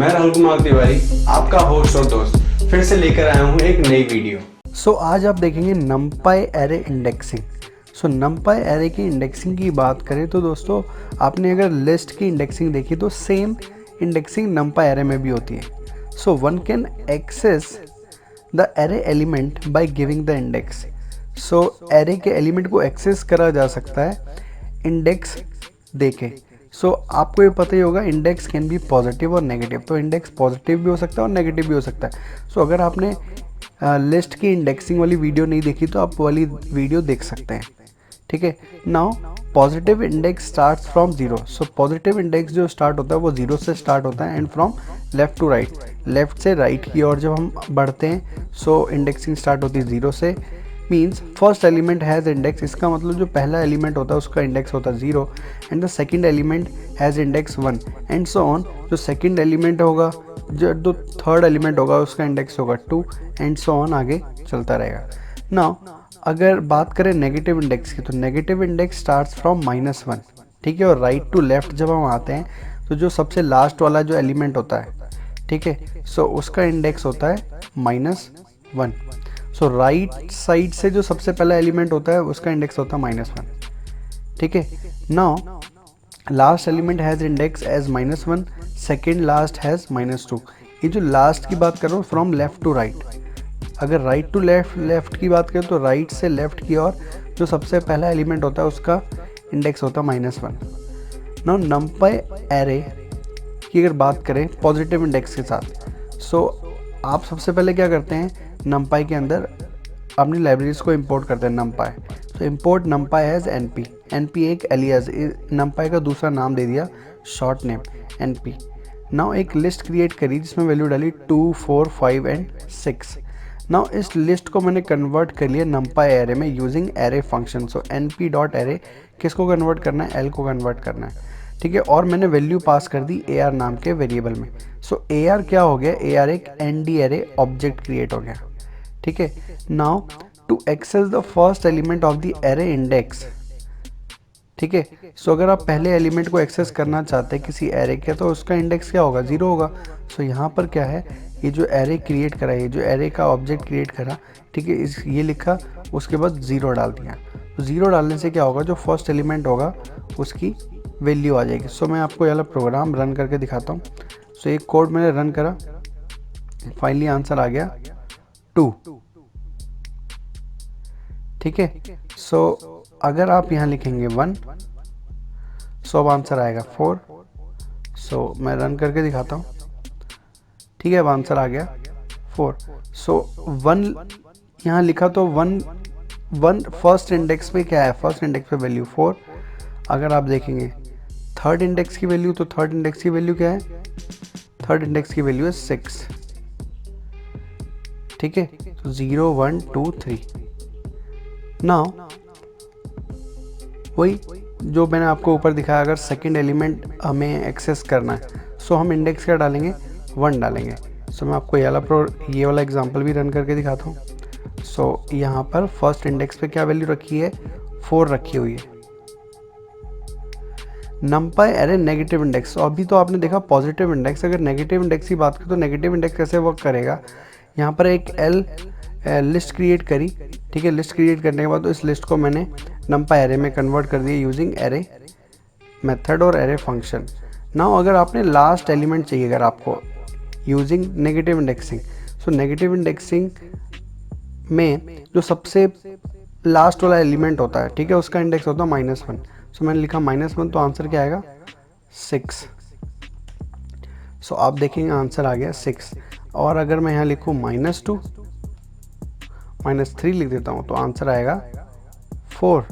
मैं राहुल कुमार तिवारी, आपका होस्ट और दोस्त, फिर से लेकर आया हूँ एक नई वीडियो। आज आप देखेंगे नंपाई एरे इंडेक्सिंग। नंपाई एरे की इंडेक्सिंग की बात करें तो दोस्तों, आपने अगर लिस्ट की इंडेक्सिंग देखी तो सेम इंडेक्सिंग नंपाई एरे में भी होती है। One can access the array element by giving the index. Array के एलिमेंट को एक्सेस करा जा सकता है इंडेक्स देके। आपको ये पता ही होगा इंडेक्स कैन बी पॉजिटिव और नेगेटिव। तो इंडेक्स पॉजिटिव भी हो सकता है और नेगेटिव भी हो सकता है। अगर आपने लिस्ट की इंडेक्सिंग वाली वीडियो नहीं देखी तो आप वाली वीडियो देख सकते हैं। ठीक है। Now positive index starts from zero. Positive index जो स्टार्ट होता है वो जीरो से स्टार्ट होता है and from left to right, left से राइट की ओर जब हम बढ़ते हैं इंडेक्सिंग स्टार्ट होती है जीरो से। Means first element has index, इसका मतलब जो पहला एलिमेंट होता है उसका इंडेक्स होता है zero and the second element has index one and so on. जो सेकेंड एलिमेंट होगा, जो थर्ड एलिमेंट होगा उसका इंडेक्स होगा टू एंड सो ऑन, आगे चलता रहेगा। नाउ अगर बात करें नेगेटिव इंडेक्स की तो नेगेटिव इंडेक्स स्टार्ट्स फ्रॉम -1। ठीक है। और राइट टू लेफ्ट जब हम आते हैं तो जो सबसे लास्ट वाला जो एलिमेंट होता है, ठीक है, उसका इंडेक्स होता है -1। राइट साइड से जो सबसे पहला एलिमेंट होता है उसका इंडेक्स होता है -1। ठीक है। Now last element has index as -1, second last has -2। ये जो लास्ट की बात कर रहा हूँ फ्रॉम लेफ्ट टू राइट। अगर राइट टू लेफ्ट की बात करें तो राइट से लेफ्ट की ओर जो सबसे पहला एलिमेंट होता है उसका इंडेक्स होता है -1। नाउ नंपाई एरे की अगर बात करें पॉजिटिव इंडेक्स के साथ, आप सबसे पहले क्या करते हैं, नंपाई के अंदर अपनी लाइब्रेरीज को इंपोर्ट करते हैं NumPy. Import NumPy as NP. NP एक एलियास, नंपाई का दूसरा नाम दे दिया, शॉर्ट नेम एनपी। नाउ एक लिस्ट क्रिएट करी जिसमें वैल्यू डाली 2, 4, 5 एंड 6। नाउ इस लिस्ट को मैंने कन्वर्ट कर लिया नंपाई एरे में using array function. NP dot array किसको कन्वर्ट करना है, एल को कन्वर्ट करना है। ठीक है। और मैंने वैल्यू पास कर दी ए आर नाम के वेरिएबल में। ए आर क्या हो गया, ए आर एक एनडी एरे ऑब्जेक्ट क्रिएट हो गया। ठीक है। Now to access the first element of the array index. ठीक है। अगर आप पहले एलिमेंट को एक्सेस करना चाहते हैं किसी एरे के तो उसका इंडेक्स क्या होगा, जीरो होगा। यहाँ पर क्या है, ये जो एरे क्रिएट करा है, ये जो एरे का ऑब्जेक्ट क्रिएट करा, ठीक है, ये लिखा, उसके बाद ज़ीरो डाल दिया। ज़ीरो डालने से क्या होगा, जो फर्स्ट एलिमेंट होगा उसकी वैल्यू आ जाएगी। मैं आपको ये वाला प्रोग्राम रन करके दिखाता हूँ। एक कोड मैंने रन करा, फाइनली आंसर आ गया 2। ठीक है। अगर आप यहाँ लिखेंगे 1, अब आंसर आएगा 4। मैं रन करके दिखाता हूँ। ठीक है, अब आंसर आ गया 4। 1 यहाँ लिखा तो 1 फर्स्ट इंडेक्स पे क्या है, फर्स्ट इंडेक्स पे वैल्यू 4। अगर आप देखेंगे थर्ड इंडेक्स की वैल्यू, तो थर्ड इंडेक्स की वैल्यू क्या है, थर्ड इंडेक्स की वैल्यू है 6। ठीक है। 0, 1, 2, 3। नाउ वही जो मैंने आपको ऊपर दिखाया, अगर सेकंड एलिमेंट हमें एक्सेस करना है हम इंडेक्स क्या डालेंगे, 1 डालेंगे। मैं आपको ये वाला एग्जांपल भी रन करके दिखाता हूँ। यहाँ पर फर्स्ट इंडेक्स पे क्या वैल्यू रखी है, 4 रखी हुई है। नंपाई एरे नेगेटिव इंडेक्स। अभी तो आपने देखा पॉजिटिव इंडेक्स, अगर नेगेटिव इंडेक्स की बात करें तो नेगेटिव इंडेक्स कैसे वर्क करेगा। यहाँ पर एक लिस्ट क्रिएट करी। ठीक है। लिस्ट क्रिएट करने के बाद तो इस लिस्ट को मैंने नंपाई एरे में कन्वर्ट कर दिया यूजिंग एरे मेथड और एरे फंक्शन। नाउ अगर आपने लास्ट एलिमेंट चाहिए, अगर आपको using negative indexing, negative indexing में जो सबसे लास्ट वाला एलिमेंट होता है, ठीक है, उसका इंडेक्स होता है -1। मैंने लिखा -1, तो आंसर क्या आएगा, 6। आप देखेंगे आंसर आ गया 6। और अगर मैं यहाँ लिखूँ -2, -3 लिख देता हूँ तो आंसर आएगा 4।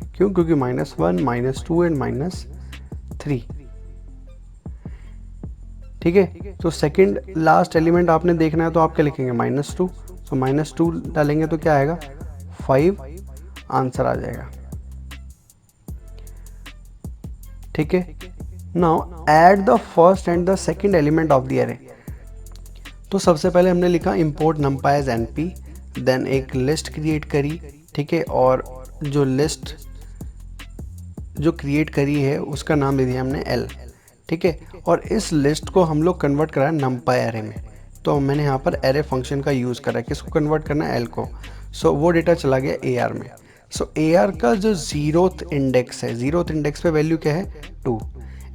क्यों, क्योंकि -1, -2 एंड -3। ठीक है। सेकंड लास्ट एलिमेंट आपने देखना है तो आप क्या लिखेंगे, -2। -2 डालेंगे तो क्या आएगा, 5, आंसर आ जाएगा। ठीक है। Now add the first and the second element of the array. तो सबसे पहले हमने लिखा import NumPy as NP, then एक लिस्ट क्रिएट करी। ठीक है। और जो लिस्ट जो क्रिएट करी है उसका नाम दे दिया हमने एल। ठीक है। और इस लिस्ट को हम लोग कन्वर्ट करा है नंपाई एरे में, तो मैंने यहाँ पर एरे फंक्शन का यूज़ करा है। किसको कन्वर्ट करना है? एल को। सो वो डेटा चला गया ए आर में। सो ए आर का जो ज़ीरोथ इंडेक्स है, ज़ीरोथ इंडेक्स पे वैल्यू क्या है? 2,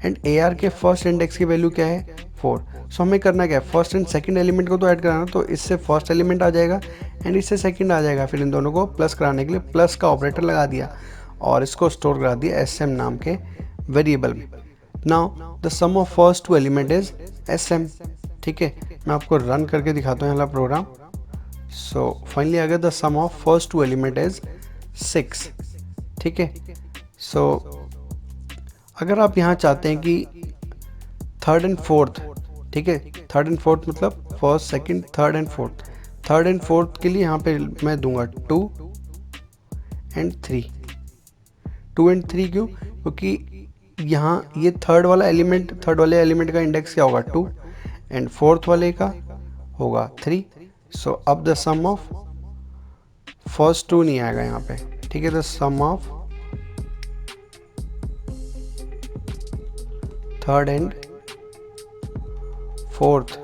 एंड ए आर के फर्स्ट इंडेक्स की वैल्यू क्या है? 4। सो हमें करना क्या है? फर्स्ट एंड सेकंड एलिमेंट को तो ऐड कराना, तो इससे फर्स्ट एलिमेंट आ जाएगा एंड इससे सेकंड आ जाएगा। फिर इन दोनों को प्लस कराने के लिए प्लस का ऑपरेटर लगा दिया और इसको स्टोर करा दिया एस एम नाम के वेरिएबल में। Now the sum of first two element is S M. ठीक है, मैं आपको रन करके दिखाता हूँ यहाँ प्रोग्राम। सो फाइनली आ गया the sum of first two element is 6। ठीक है, सो अगर आप यहाँ चाहते हैं कि थर्ड एंड फोर्थ, ठीक है, थर्ड एंड फोर्थ मतलब first second third and fourth, third and fourth के लिए यहाँ पे मैं दूंगा 2 एंड 3। 2 एंड 3 क्यों? क्योंकि यहाँ ये थर्ड वाला एलिमेंट, थर्ड वाले एलिमेंट का इंडेक्स क्या होगा? 2 एंड फोर्थ वाले का होगा 3। सो अब द सम ऑफ फर्स्ट 2 नहीं आएगा यहाँ पे। ठीक है, the sum of third and fourth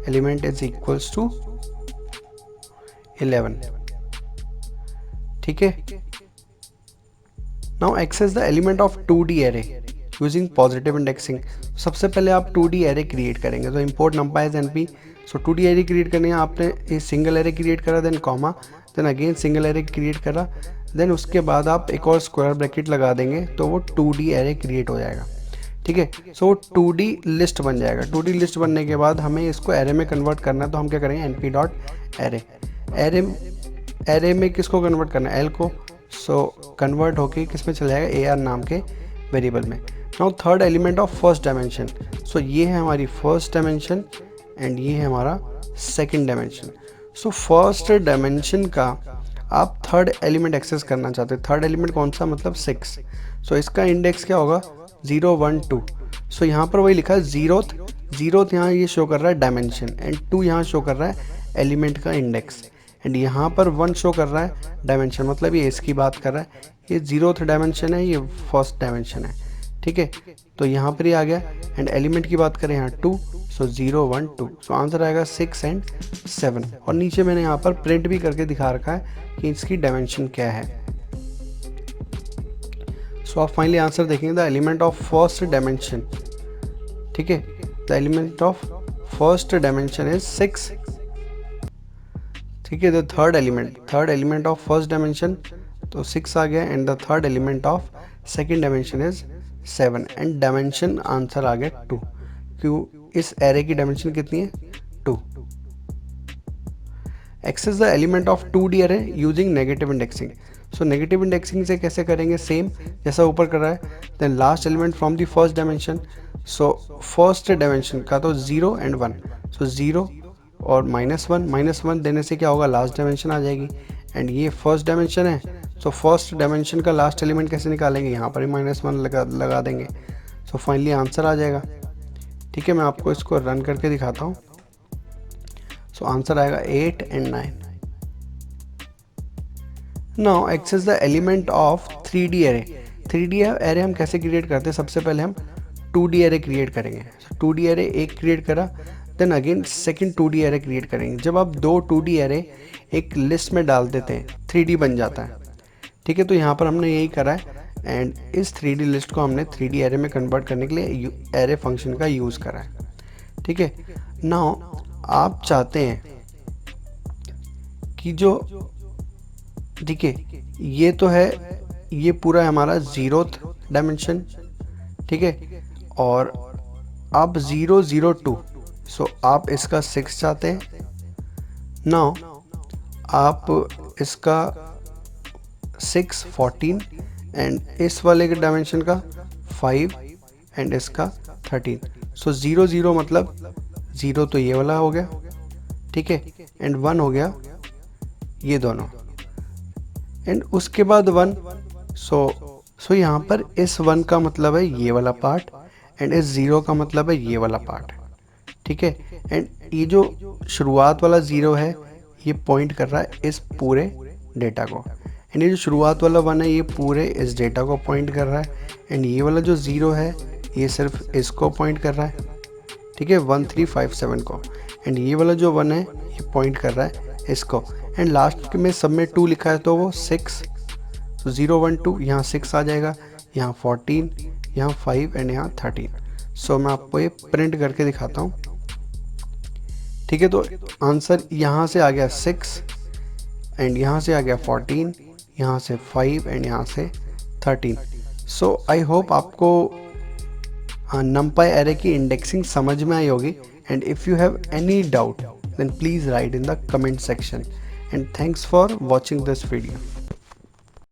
element is equals to 11। ठीक है, now access the element of 2D array using positive indexing. सबसे पहले आप 2D एरे क्रिएट करेंगे, तो import numpy as np। So 2D array create करने आपने ये सिंगल एरे क्रिएट करा, then comma, then again single array create करा, देन उसके बाद आप एक और स्क्वायर ब्रैकेट लगा देंगे तो वो 2D एरे क्रिएट हो जाएगा। ठीक है, सो वो 2D लिस्ट बन जाएगा। 2D लिस्ट बनने के बाद हमें इसको एरे में कन्वर्ट करना है, तो हम क्या करेंगे? np dot array. एरे में किसको कन्वर्ट करना है? एल को। सो कन्वर्ट होके किस में चला जाएगा? ए आर नाम के वेरिएबल में। Now third element of first dimension. So ये है हमारी फर्स्ट डायमेंशन एंड ये है हमारा second dimension. So first dimension का आप थर्ड एलिमेंट एक्सेस करना चाहते हैं। थर्ड एलिमेंट कौन सा? मतलब 6। सो इसका इंडेक्स क्या होगा? 0 1 2। सो यहाँ पर वही लिखा है ज़ीरोथ यहाँ ये शो कर रहा है डायमेंशन, एंड 2 यहाँ शो कर रहा है एलिमेंट का इंडेक्स, एंड यहाँ पर 1 शो कर रहा है डायमेंशन, मतलब ये इसकी बात कर रहा है। ये ज़ीरोथ डायमेंशन है, ये फर्स्ट डायमेंशन है। ठीक है, तो यहाँ पर ही आ गया। एंड एलिमेंट की बात करें यहाँ 2, सो 0 1 2। सो आंसर आएगा 6 एंड 7। और नीचे मैंने यहाँ पर प्रिंट भी करके दिखा रखा है कि इसकी डायमेंशन क्या है। सो आप फाइनली आंसर देखेंगे the element of first dimension. ठीक है, the element of first dimension is 6। ठीक है, the third element of first dimension तो 6 आ गया, and the third element of second dimension is 7, and dimension answer आ गया 2। क्यों? इस एरे की डायमेंशन कितनी है? 2। Access the element of 2D array using negative indexing. So negative indexing से कैसे करेंगे? सेम जैसा ऊपर कर रहा है। Then last element from the first dimension. So first dimension का तो 0 एंड 1। सो 0 और -1 देने से क्या होगा? लास्ट डायमेंशन आ जाएगी, एंड ये फर्स्ट डायमेंशन है। सो फर्स्ट डायमेंशन का लास्ट एलिमेंट कैसे निकालेंगे? यहाँ पर ही -1 लगा देंगे। सो फाइनली आंसर आ जाएगा। ठीक है, मैं आपको इसको रन करके दिखाता हूँ। सो आंसर आएगा 8 and 9। Now access the element of 3D array. 3D array हम कैसे क्रिएट करते हैं? सबसे पहले हम 2D एरे क्रिएट करेंगे। 2D एरे एक क्रिएट करा, then again second 2D array create करेंगे। जब आप 2 2D एरे एक लिस्ट में डाल देते हैं 3D बन जाता है। ठीक है, तो यहाँ पर हमने यही करा है, एंड इस 3D लिस्ट को हमने 3D एरे में कन्वर्ट करने के लिए एरे फंक्शन का यूज़ करा है। ठीक है, नाउ आप चाहते हैं कि जो, ठीक है, ये तो है, ये पूरा है हमारा 0th डायमेंशन। ठीक है, और आप 0 0 2। सो आप इसका 6 चाहते हैं। नाउ आप इसका 6 14, एंड इस वाले के डायमेंशन का 5, एंड इसका 13। सो 0 0 मतलब 0 तो ये वाला हो गया। ठीक है, एंड 1 हो गया ये दोनों, एंड उसके बाद 1। सो यहाँ पर इस 1 का मतलब है ये वाला पार्ट, एंड इस 0 का मतलब है ये वाला पार्ट। ठीक है, एंड ये जो शुरुआत वाला 0 है ये पॉइंट कर रहा है इस पूरे डेटा को, एंड ये जो शुरुआत वाला 1 है ये पूरे इस डेटा को पॉइंट कर रहा है, एंड ये वाला जो 0 है ये सिर्फ इसको पॉइंट कर रहा है, ठीक है, 1357 को। एंड ये वाला जो 1 है ये पॉइंट कर रहा है इसको। एंड लास्ट में सब में 2 लिखा है तो वो 6, तो 0 1 2 यहाँ 6 आ जाएगा, यहाँ 14, यहाँ 5 एंड यहाँ 13। सो मैं आपको ये प्रिंट करके दिखाता हूँ, ठीक है। तो आंसर यहाँ से आ गया 6 एंड यहाँ से आ गया 14, यहाँ से 5 एंड यहाँ से 13। सो आई होप आपको numpy array की इंडेक्सिंग समझ में आई होगी। And if you have any doubt then please write in the comment section, and thanks for watching this video.